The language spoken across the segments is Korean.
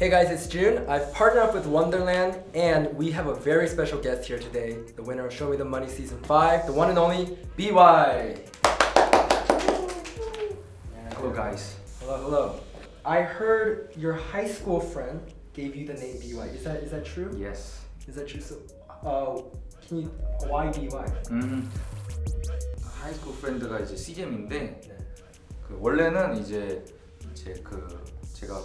Hey guys, it's June. I've partnered up with Wonderland and we have a very special guest here today. The winner of Show Me the Money Season 5, the one and only BY. Hello guys. Hello. I heard your high school friend gave you the name BY. Is that true? Yes. Is that true? So, why BY? 하이스쿨 프렌드가 이제 CJM인데 네. 그 원래는 이제 제가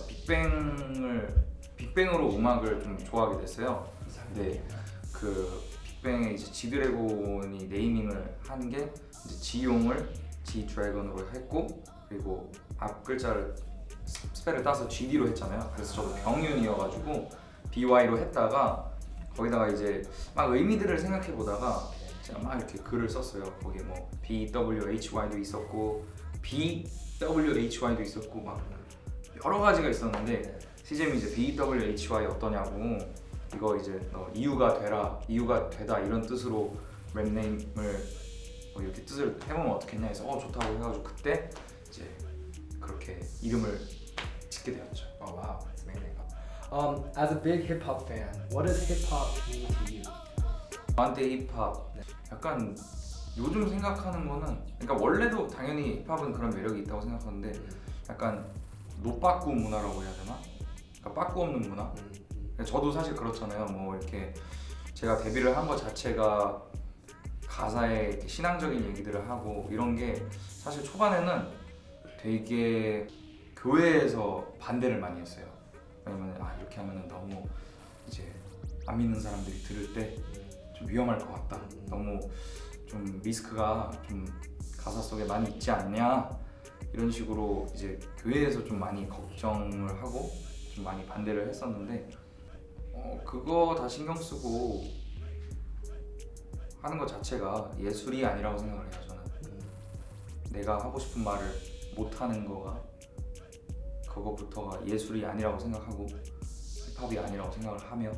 빅뱅으로 음악을 좀 좋아하게 됐어요. 근데 그 빅뱅의 이제 지드래곤이 네이밍을 한 게 이제 지용을 G 드래곤으로 했고 그리고 앞 글자를 스펠을 따서 GD로 했잖아요. 그래서 저도 경윤이어가지고 BY로 했다가 거기다가 이제 막 의미들을 생각해 보다가 제가 막 이렇게 글을 썼어요. 거기에 뭐 BWHY도 있었고 BWHY도 있었고 막 여러 가지가 있었는데 CJM이 이제 BWHY 어떠냐고 이거 이제 너 이유가 되다 이런 뜻으로 랩네임을 뭐 이렇게 뜻을 해보면 어떻겠냐 해서 좋다고 해가지고 그때 이제 그렇게 이름을 짓게 되었죠. Oh wow, that's amazing. As a big hip hop fan, what does hip hop mean to you? 저한테 힙합 약간 요즘 생각하는 거는 그러니까 원래도 당연히 힙합은 그런 매력이 있다고 생각하는데 약간 노빠꾸 문화라고 해야 되나? 그러니까 빠꾸 없는 문화? 저도 사실 그렇잖아요. 뭐 이렇게 제가 데뷔를 한 것 자체가 가사에 이렇게 신앙적인 얘기들을 하고 이런 게 사실 초반에는 되게 교회에서 반대를 많이 했어요. 왜냐면 이렇게 하면은 너무 이제 안 믿는 사람들이 들을 때 좀 위험할 것 같다. 너무 좀 리스크가 좀 가사 속에 많이 있지 않냐 이런 식으로 이제 교회에서 좀 많이 걱정을 하고 좀 많이 반대를 했었는데 그거 다 신경 쓰고 하는 것 자체가 예술이 아니라고 생각을 해요. 저는 내가 하고 싶은 말을 못 하는 거가 그거부터가 예술이 아니라고 생각하고 힙합이 아니라고 생각을 하며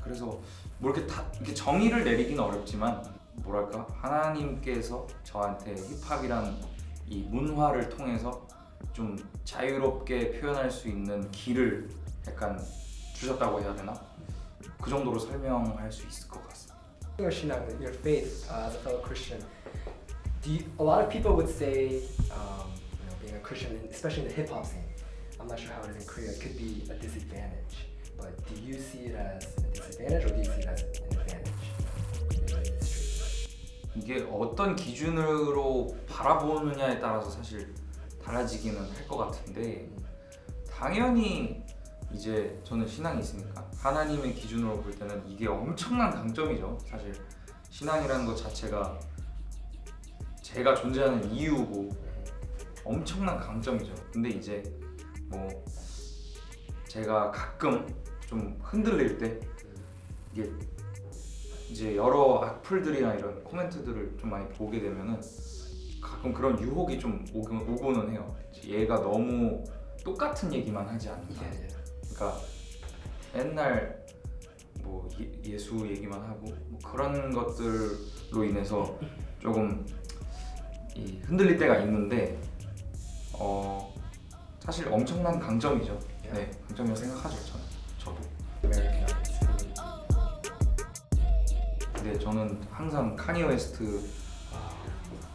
그래서 뭐 이렇게 정의를 내리기는 어렵지만 뭐랄까 하나님께서 저한테 힙합이란 이 문화를 통해서 좀 자유롭게 표현할 수 있는 길을 약간 주셨다고 해야 되나? 그 정도로 설명할 수 있을 것 같습니다. Shinang, your faith as a fellow Christian, a lot of people would say, being a Christian, especially in the hip hop scene, I'm not sure how it is in Korea, it could be a disadvantage. But do you see it as a disadvantage or do you see it as an advantage in the industry? 이게 어떤 기준으로 바라보느냐에 따라서 사실 달라지기는 할 것 같은데 당연히 이제 저는 신앙이 있으니까 하나님의 기준으로 볼 때는 이게 엄청난 강점이죠. 사실 신앙이라는 것 자체가 제가 존재하는 이유고 엄청난 강점이죠. 근데 이제 뭐 제가 가끔 좀 흔들릴 때 이게 이제 여러 악플들이나 이런 코멘트들을 좀 많이 보게 되면은 가끔 그런 유혹이 좀 오고는 해요. 얘가 너무 똑같은 얘기만 하지 않는다. 그러니까 맨날 뭐 예수 얘기만 하고 뭐 그런 것들로 인해서 조금 흔들릴 때가 있는데 사실 엄청난 강점이죠. 네, 강점이라고 생각하죠. 저도. 근데 저는 항상 카니 웨스트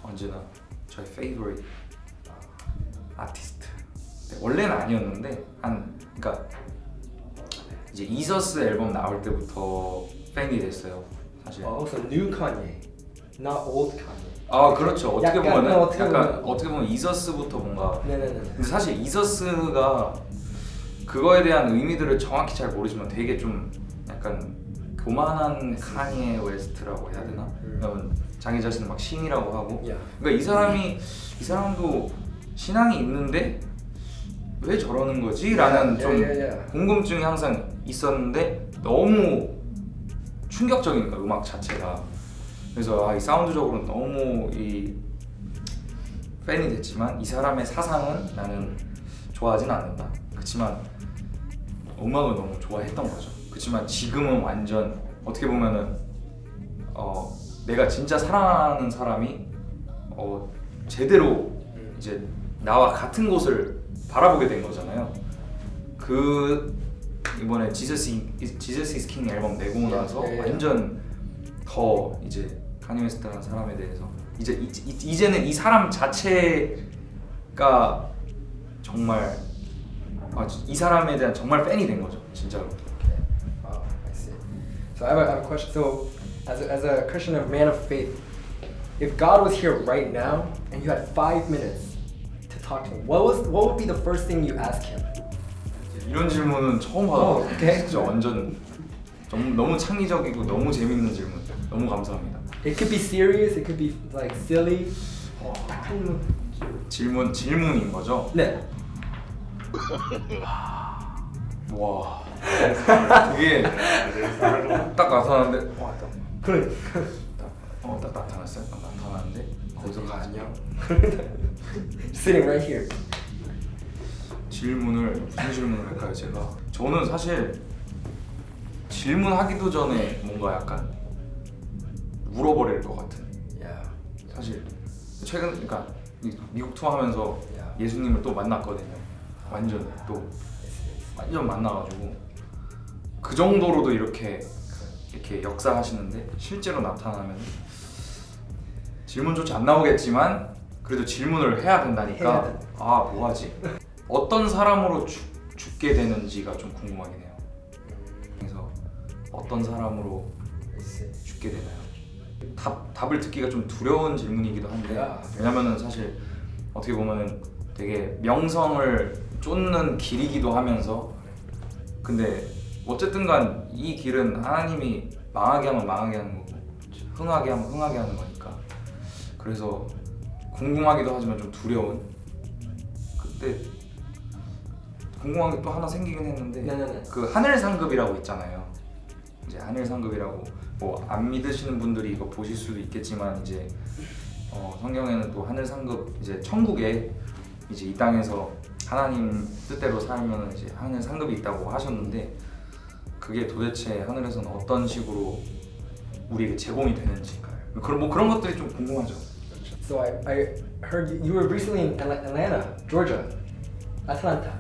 언제나 저의 favorite 아티스트. 네, 원래는 아니었는데 그러니까 이제 이서스 앨범 나올 때부터 팬이 됐어요. 사실. Also new Kanye, not old Kanye. 그렇죠. 어떻게 보면 이서스부터 뭔가. 네네네. 근데 사실 이서스가 그거에 대한 의미들을 정확히 잘 모르지만 되게 좀 약간 교만한 카니에 웨스트라고 해야 되나? 왜냐면 자기 자신을 막 신이라고 하고. 그러니까 이 사람도 신앙이 있는데 왜 저러는 거지? 라는 좀 궁금증이 항상 있었는데 너무 충격적이니까 음악 자체가. 그래서 이 사운드적으로는 너무 팬이 됐지만 이 사람의 사상은 나는 좋아하진 않는다. 그렇지만 음악을 너무 좋아했던 거죠. 그렇지만 지금은 완전 어떻게 보면은 내가 진짜 사랑하는 사람이 제대로 이제 나와 같은 곳을 바라보게 된 거잖아요. 그 이번에 Jesus is King 앨범 내고 나서 완전 더 이제 카니 웨스트라는 사람에 대해서 이제는 이 사람 자체가 정말 이 사람에 대한 정말 팬이 된 거죠, 진짜로. Okay. Wow, I see. So I have a question. So as a Christian, a man of faith, if God was here right now and you had 5 minutes to talk to him, what would be the first thing you ask him? 이런 질문은 처음 받아요. 오케이. 진짜 완전 너무 창의적이고 너무 재밌는 질문. 너무 감사합니다. It could be serious, it could be like silly. 질문인 거죠? 네. 와. 되게 딱 나타났는데 와, 딱 나타났어요. 딱 나타났는데 거기서 안녕. Sitting right here. 무슨 질문을 할까요, 제가? 저는 사실 질문하기도 전에 뭔가 약간 울어버릴 것 같은. 사실 최근 그러니까 미국 투어하면서 예수님을 또 만났거든요. 완전 만나가지고 그 정도로도 이렇게 역사하시는데 실제로 나타나면 질문조차 안 나오겠지만 그래도 질문을 해야 된다니까 뭐하지? 어떤 사람으로 죽게 되는지가 좀 궁금하긴 해요. 그래서 어떤 사람으로 죽게 되나요? 답을 듣기가 좀 두려운 질문이기도 한데 왜냐면은 사실 어떻게 보면은 되게 명성을 쫓는 길이기도 하면서 근데 어쨌든간 이 길은 하나님이 망하게 하면 망하게 하는 거고 흥하게 하면 흥하게 하는 거니까 그래서 궁금하기도 하지만 좀 두려운 그때 궁금한 게 또 하나 생기긴 했는데 그 하늘 상급이라고 있잖아요. 이제 하늘 상급이라고 뭐 안 믿으시는 분들이 이거 보실 수도 있겠지만 이제 성경에는 또 하늘 상급 이제 천국에 이제 이 땅에서 하나님 뜻대로 살면 이제 하늘 상급이 있다고 하셨는데 그게 도대체 하늘에서는 어떤 식으로 우리에게 제공이 되는지 그런 것들이 좀 궁금하죠. So I heard you were recently in Atlanta, Georgia, Atlanta.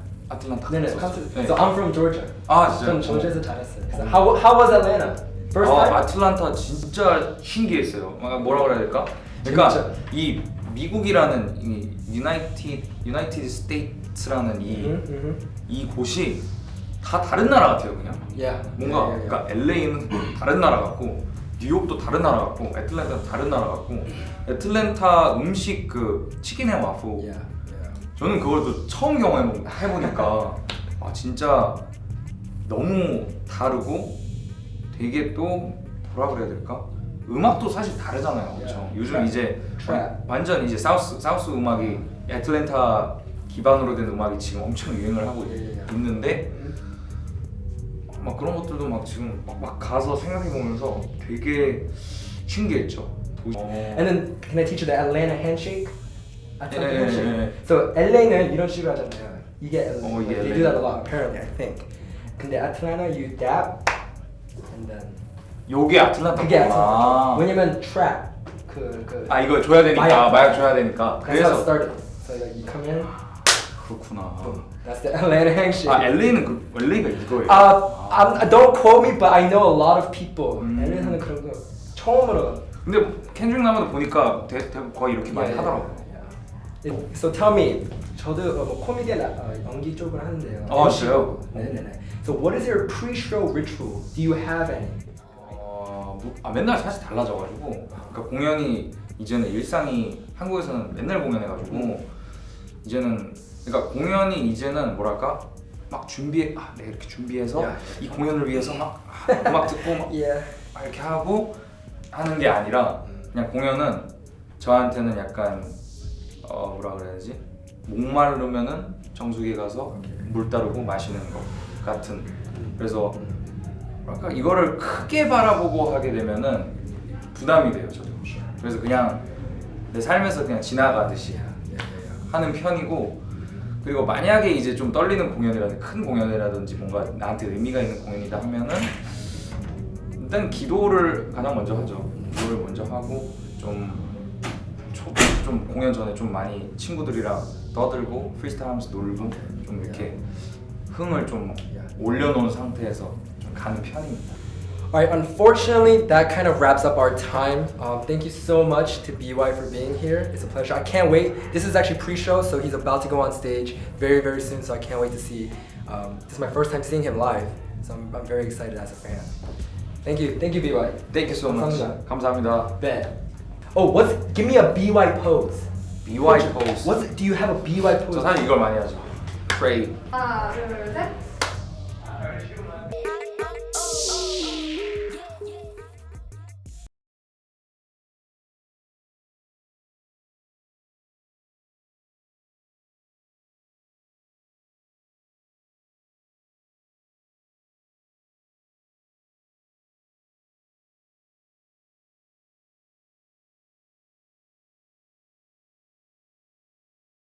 네네. So I'm from Georgia. 진짜요? 전 조지아에서 자랐어요. So how was Atlanta? First time? 아틀란타 진짜 신기했어요. 뭐라 그래야 될까? 그러니까 진짜? 이 미국이라는 이 유나이티드 스테이트라는 이 곳이 다 다른 나라 같아요, 그냥. 뭔가 그러니까 LA는 다른 나라 같고 뉴욕도 다른 나라 같고 애틀랜타도 다른 나라 같고 애틀랜타 음식 그 치킨 앤 와플 저는 그걸 또 처음 경험해보니까 진짜 너무 다르고 되게 또 뭐라 그래야 될까? 음악도 사실 다르잖아요, 그렇죠? 요즘 이제 완전 이제 사우스 음악이 애틀랜타 기반으로 된 음악이 지금 엄청 유행을 하고 있는데 막 그런 것들도 막 지금 막 가서 생각해보면서 되게 신기했죠. And then can I teach you the Atlanta handshake? Atlanta 예, handshake. 예, 예. So LA는 이런 식으로 하잖아요. 이게 LA. 이게 They LA. do that a lot apparently, I think. 근데 Atlanta you dab and then 요게 아틀란타. 그게 Atlanta. 왜냐면 trap 이거 줘야 되니까 마약 줘야 되니까. That's how it started. So like you come in. 그렇구나. Boom. That's the Atlanta handshake. LA는 LA가 이거예요. Don't quote me, but I know a lot of people. LA에서는 그런 거 처음으로. 근데 켄드릭 라마도 보니까 거의 이렇게 많이 하더라고요. So tell me, 저도 뭐 코미디 연기 쪽을 하는데요. 진짜요? 네네네. So what is your pre-show ritual? Do you have any? 맨날 사실 달라져가지고 그러니까 공연이 이제는 일상이 한국에서는 맨날 공연해가지고 이제는 그러니까 공연이 이제는 뭐랄까 막 내가 이렇게 준비해서 이 공연을 위해서 막 음악 듣고 막 이렇게 하고 하는 게 아니라 그냥 공연은 저한테는 약간 뭐라 그래야지 목마르면은 정수기에 가서 물 따르고 마시는 것 같은 그래서 뭐랄까 이거를 크게 바라보고 하게 되면은 부담이 돼요 저도 그래서 그냥 내 삶에서 그냥 지나가듯이 하는 편이고 그리고 만약에 이제 좀 떨리는 공연이라든지 큰 공연이라든지 뭔가 나한테 의미가 있는 공연이다 하면은 일단 기도를 가장 먼저 하죠. 기도를 먼저 하고 좀 공연 전에 좀 많이 친구들이랑 떠들고 프리스타일 하면서 놀고 좀 이렇게 흥을 좀 올려놓은 상태에서 좀 가는 편입니다. Alright, unfortunately, that kind of wraps up our time. Thank you so much to BY for being here. It's a pleasure. I can't wait. This is actually pre-show, so he's about to go on stage very, very soon, so I can't wait to see. This is my first time seeing him live, so I'm very excited as a fan. Thank you, BY. Thank you so much. 감사합니다. Ben. Oh, give me a BY pose. BY pose. Do you have a BY pose? 저 사실 이걸 많이 하죠. Pray. 하나, 둘, 셋.